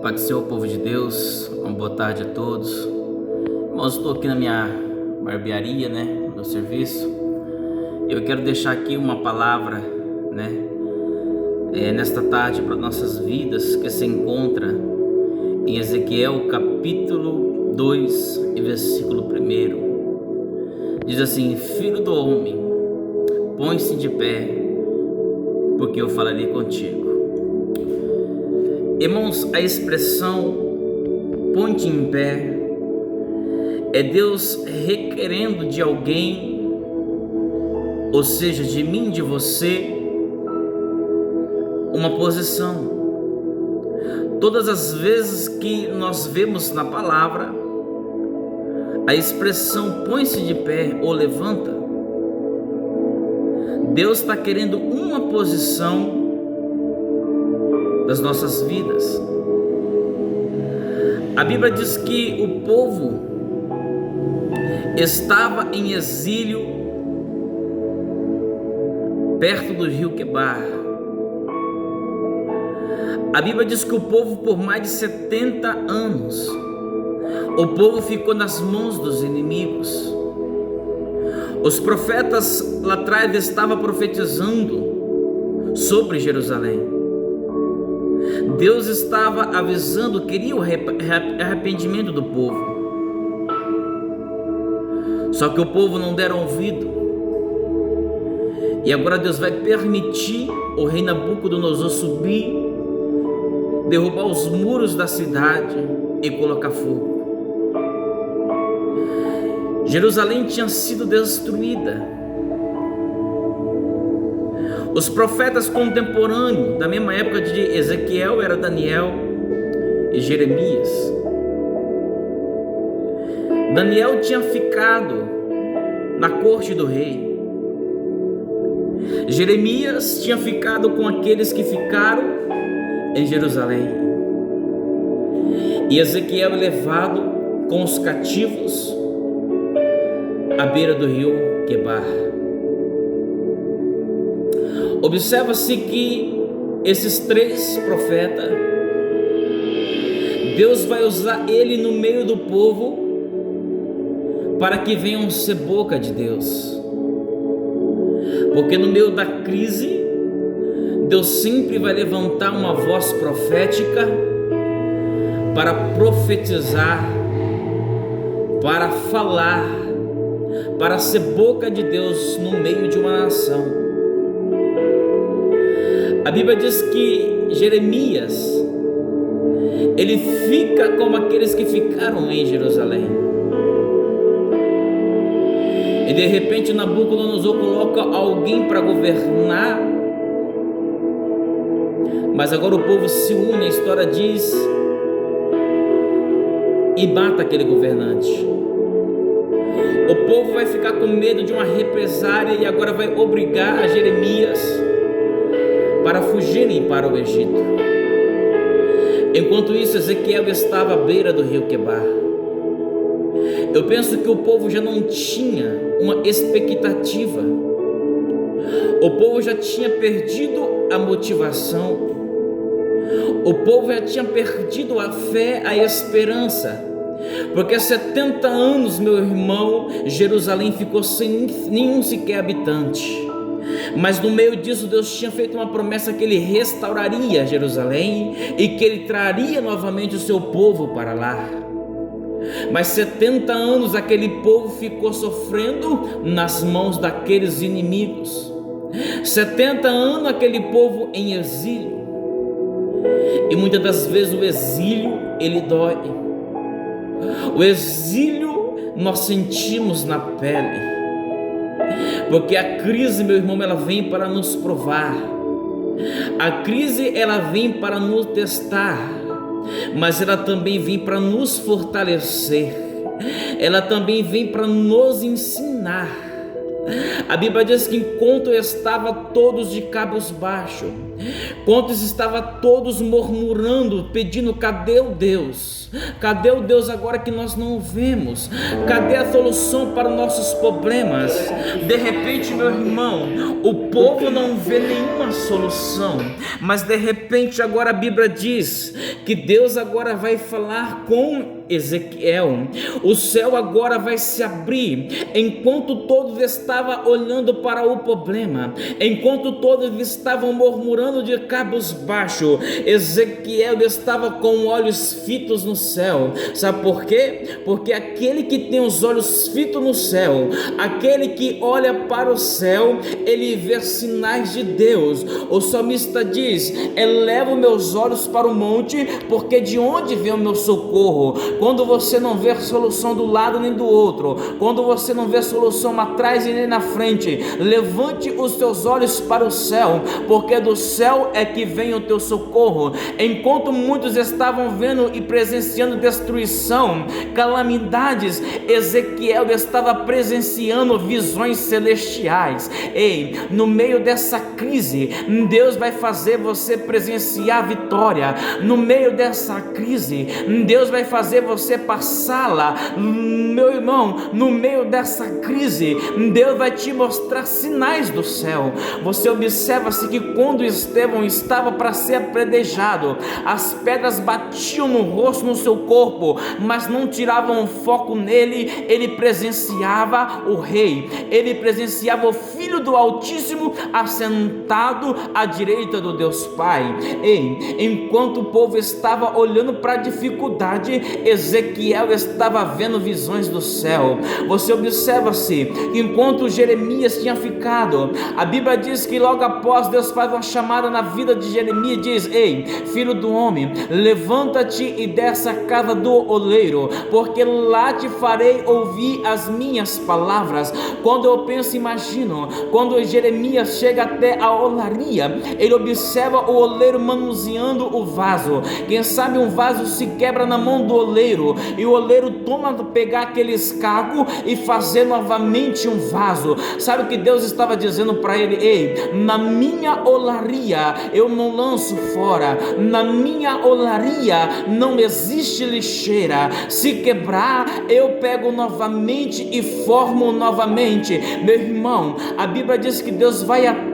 Pode ser o povo de Deus, uma boa tarde a todos. Irmãos, estou aqui na minha barbearia, no meu serviço. Eu quero deixar aqui uma palavra, nesta tarde para nossas vidas, que se encontra em Ezequiel capítulo 2 e versículo 1. Diz assim: Filho do homem, põe-se de pé, porque eu falarei contigo. Irmãos, a expressão "põe-te em pé" é Deus requerendo de alguém, ou seja, de mim, de você, uma posição. Todas as vezes que nós vemos na palavra a expressão "põe-se de pé" ou "levanta", Deus está querendo uma posição das nossas vidas. A Bíblia diz que o povo estava em exílio perto do rio Quebar. A Bíblia diz que o povo, por mais de 70 anos, o povo ficou nas mãos dos inimigos. Os profetas lá atrás estavam profetizando sobre Jerusalém. Deus estava avisando, queria o arrependimento do povo. Só que o povo não deram ouvido. E agora Deus vai permitir o rei Nabucodonosor subir, derrubar os muros da cidade e colocar fogo. Jerusalém tinha sido destruída. Os profetas contemporâneos da mesma época de Ezequiel era Daniel e Jeremias. Daniel tinha ficado na corte do rei. Jeremias tinha ficado com aqueles que ficaram em Jerusalém. E Ezequiel é levado com os cativos à beira do rio Quebar. Observa-se que esses três profetas, Deus vai usar ele no meio do povo para que venham ser boca de Deus. Porque no meio da crise, Deus sempre vai levantar uma voz profética para profetizar, para falar, para ser boca de Deus no meio de uma nação. A Bíblia diz que Jeremias, ele fica como aqueles que ficaram em Jerusalém. E de repente Nabucodonosor coloca alguém para governar, mas agora o povo se une, a história diz, e mata aquele governante. O povo vai ficar com medo de uma represária e agora vai obrigar a Jeremias para fugirem para o Egito. Enquanto isso, Ezequiel estava à beira do rio Quebar. Eu penso que o povo já não tinha uma expectativa. O povo já tinha perdido a motivação. O povo já tinha perdido a fé, a esperança. Porque há 70 anos, meu irmão, Jerusalém ficou sem nenhum sequer habitante. Mas no meio disso, Deus tinha feito uma promessa que Ele restauraria Jerusalém e que Ele traria novamente o seu povo para lá. Mas 70 anos aquele povo ficou sofrendo nas mãos daqueles inimigos. 70 anos aquele povo em exílio. E muitas das vezes o exílio, ele dói. O exílio nós sentimos na pele. Porque a crise, meu irmão, ela vem para nos provar. A crise, ela vem para nos testar, mas ela também vem para nos fortalecer. Ela também vem para nos ensinar. A Bíblia diz que enquanto estava todos de cabisbaixo, enquanto estava todos murmurando, pedindo: cadê o Deus? Cadê o Deus agora que nós não o vemos? Cadê a solução para os nossos problemas? De repente, meu irmão, o povo não vê nenhuma solução, mas de repente agora a Bíblia diz que Deus agora vai falar com Ezequiel. O céu agora vai se abrir, enquanto todos estavam olhando para o problema, enquanto todos estavam murmurando de cabisbaixo, Ezequiel estava com olhos fitos no céu. Sabe por quê? Porque aquele que tem os olhos fitos no céu, aquele que olha para o céu, ele vê sinais de Deus. O salmista diz: eleva meus olhos para o monte, porque de onde vem o meu socorro? Quando você não vê solução do lado nem do outro, quando você não vê solução atrás e nem na frente, levante os seus olhos para o céu, porque do céu é que vem o teu socorro. Enquanto muitos estavam vendo e presenciando destruição, calamidades, Ezequiel estava presenciando visões celestiais. Ei, no meio dessa crise, Deus vai fazer você presenciar vitória. No meio dessa crise, Deus vai fazer você passá-la. Meu irmão, no meio dessa crise, Deus vai te mostrar sinais do céu. Você observa-se que quando Estevão estava para ser apedrejado, as pedras batiam no rosto, no seu corpo, mas não tiravam o foco nele. Ele presenciava o rei, ele presenciava o Filho do Altíssimo assentado à direita do Deus Pai. Ei, enquanto o povo estava olhando para a dificuldade, Ezequiel estava vendo visões do céu. Você observa-se que enquanto Jeremias tinha ficado, a Bíblia diz que logo após Deus faz uma chamada na vida de Jeremias, diz: ei, filho do homem, levanta-te e desce à casa do oleiro, porque lá te farei ouvir as minhas palavras. Quando eu penso, imagino, quando Jeremias chega até a olaria, ele observa o oleiro manuseando o vaso. Quem sabe um vaso se quebra na mão do oleiro, e o oleiro toma pegar aquele escargo e fazer novamente um vaso. Sabe o que Deus estava dizendo para ele? Ei, na minha olaria eu não lanço fora, na minha olaria não existe lixeira. Se quebrar, eu pego novamente e formo novamente. Meu irmão, a Bíblia diz que Deus vai até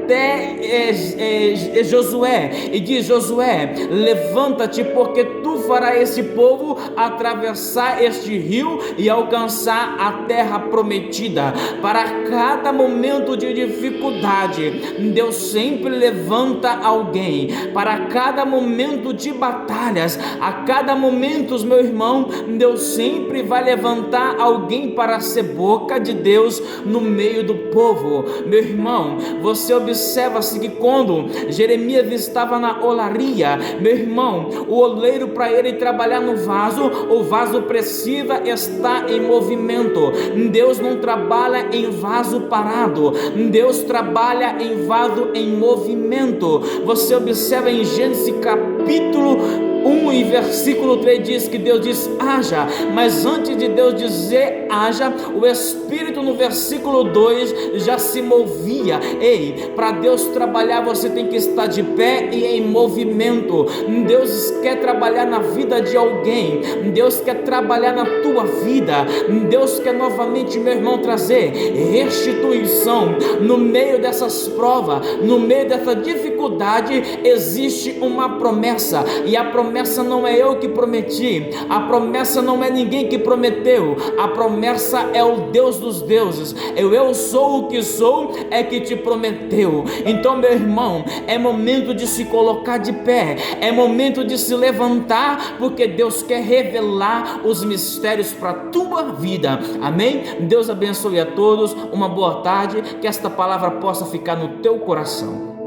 Josué e diz: Josué, levanta-te, porque tu farás esse povo atravessar este rio e alcançar a terra prometida. Para cada momento de dificuldade, Deus sempre levanta alguém. Para cada momento de batalhas, a cada momento, meu irmão, Deus sempre vai levantar alguém para ser boca de Deus no meio do povo. Meu irmão, você observa-se que quando Jeremias estava na olaria, meu irmão, o oleiro, para ele trabalhar no vaso, o vaso precisa estar em movimento. Deus não trabalha em vaso parado, Deus trabalha em vaso em movimento. Você observa em Gênesis capítulo 1 e versículo 3 diz que Deus diz: haja, mas antes de Deus dizer haja, o Espírito no versículo 2 já se movia. Ei, para Deus trabalhar você tem que estar de pé e em movimento. Deus quer trabalhar na vida de alguém, Deus quer trabalhar na tua vida, Deus quer novamente, meu irmão, trazer restituição. No meio dessas provas, no meio dessa dificuldade, existe uma promessa, e a promessa não é eu que prometi, a promessa não é ninguém que prometeu, a promessa é o Deus dos deuses. Eu sou o que sou, é que te prometeu. Então, meu irmão, é momento de se colocar de pé, é momento de se levantar, porque Deus quer revelar os mistérios para a tua vida. Amém? Deus abençoe a todos, uma boa tarde, que esta palavra possa ficar no teu coração.